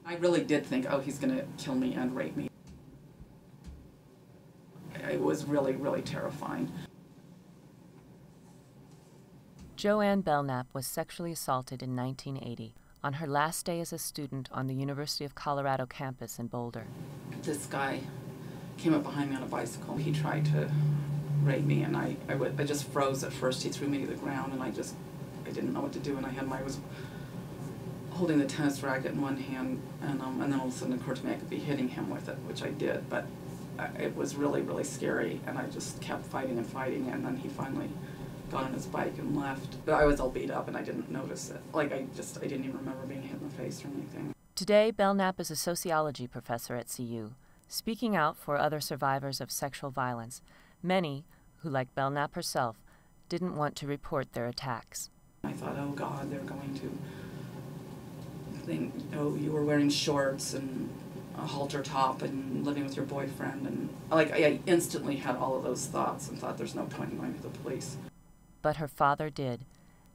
I really did think, oh, he's going to kill me and rape me. It was really, really terrifying. Joanne Belknap was sexually assaulted in 1980 on her last day as a student on the University of Colorado campus in Boulder. This guy came up behind me on a bicycle. He tried to rape me, and I just froze at first. He threw me to the ground, and I didn't know what to do, and I was holding the tennis racket in one hand, and then all of a sudden it occurred to me I could be hitting him with it, which I did, but it was really, really scary, and I just kept fighting and fighting, and then he finally got on his bike and left. But I was all beat up, and I didn't notice it. Like, I didn't even remember being hit in the face or anything. Today, Belknap is a sociology professor at CU, speaking out for other survivors of sexual violence, many who, like Belknap herself, didn't want to report their attacks. I thought, oh God, they're going to think, oh, you were wearing shorts and a halter top and living with your boyfriend, and I instantly had all of those thoughts and thought there's no point in going to the police. But her father did,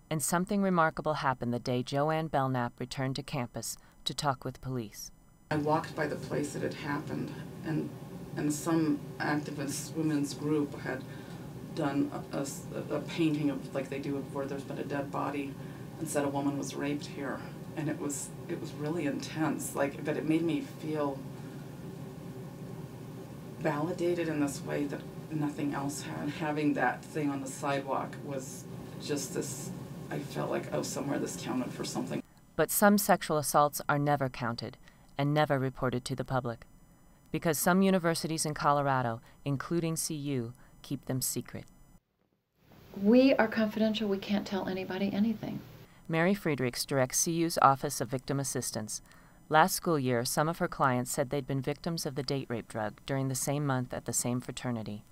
and something remarkable happened the day Joanne Belknap returned to campus to talk with police. I walked by the place that had happened, and some activist women's group had done a painting of, like they do where there's been a dead body, and said a woman was raped here. And it was really intense, but it made me feel validated in this way that nothing else had. And having that thing on the sidewalk was just this, I felt like, oh, somewhere this counted for something. But some sexual assaults are never counted and never reported to the public, because some universities in Colorado, including CU, keep them secret. We are confidential. We can't tell anybody anything. Mary Friedrichs directs CU's Office of Victim Assistance. Last school year, some of her clients said they'd been victims of the date rape drug during the same month at the same fraternity.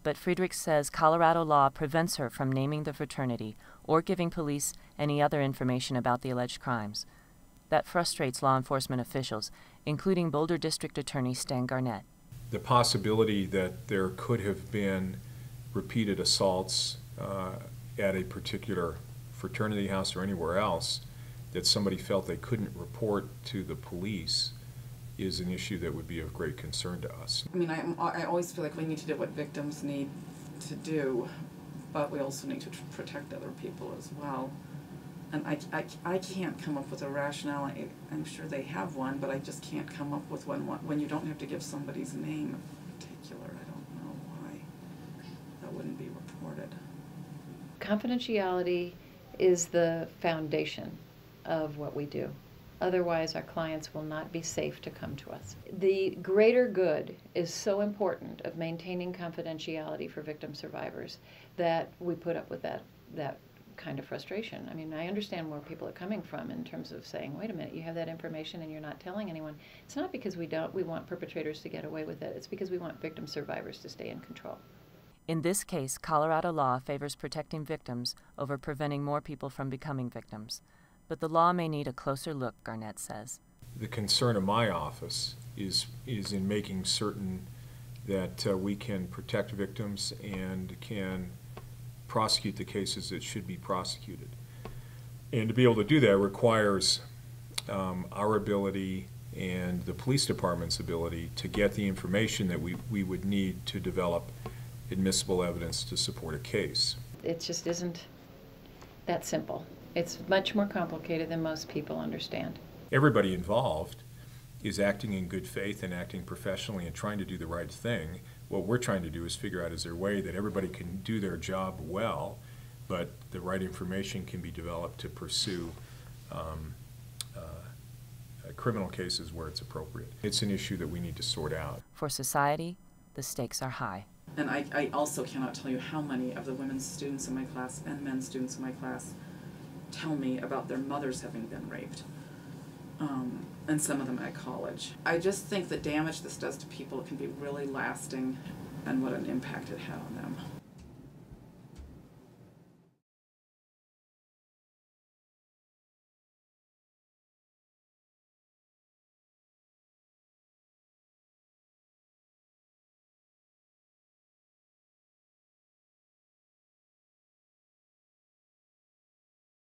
But Friedrichs says Colorado law prevents her from naming the fraternity or giving police any other information about the alleged crimes. That frustrates law enforcement officials, including Boulder District Attorney Stan Garnett. The possibility that there could have been repeated assaults at a particular fraternity house or anywhere else that somebody felt they couldn't report to the police is an issue that would be of great concern to us. I mean, I always feel like we need to do what victims need to do, but we also need to protect other people as well. And I can't come up with a rationale. I'm sure they have one, but I just can't come up with one when you don't have to give somebody's name in particular. I don't know why that wouldn't be reported. Confidentiality is the foundation of what we do. Otherwise, our clients will not be safe to come to us. The greater good is so important of maintaining confidentiality for victim survivors that we put up with that kind of frustration. I mean, I understand where people are coming from in terms of saying, wait a minute, you have that information and you're not telling anyone. It's not because we want perpetrators to get away with it. It's because we want victim survivors to stay in control. In this case, Colorado law favors protecting victims over preventing more people from becoming victims. But the law may need a closer look, Garnett says. The concern of my office is in making certain that we can protect victims and can prosecute the cases that should be prosecuted. And to be able to do that requires our ability and the police department's ability to get the information that we would need to develop admissible evidence to support a case. It just isn't that simple. It's much more complicated than most people understand. Everybody involved is acting in good faith and acting professionally and trying to do the right thing. What we're trying to do is figure out, is there a way that everybody can do their job well, but the right information can be developed to pursue criminal cases where it's appropriate. It's an issue that we need to sort out. For society, the stakes are high. And I also cannot tell you how many of the women's students in my class and men's students in my class tell me about their mothers having been raped, and some of them at college. I just think the damage this does to people can be really lasting, and what an impact it had on them.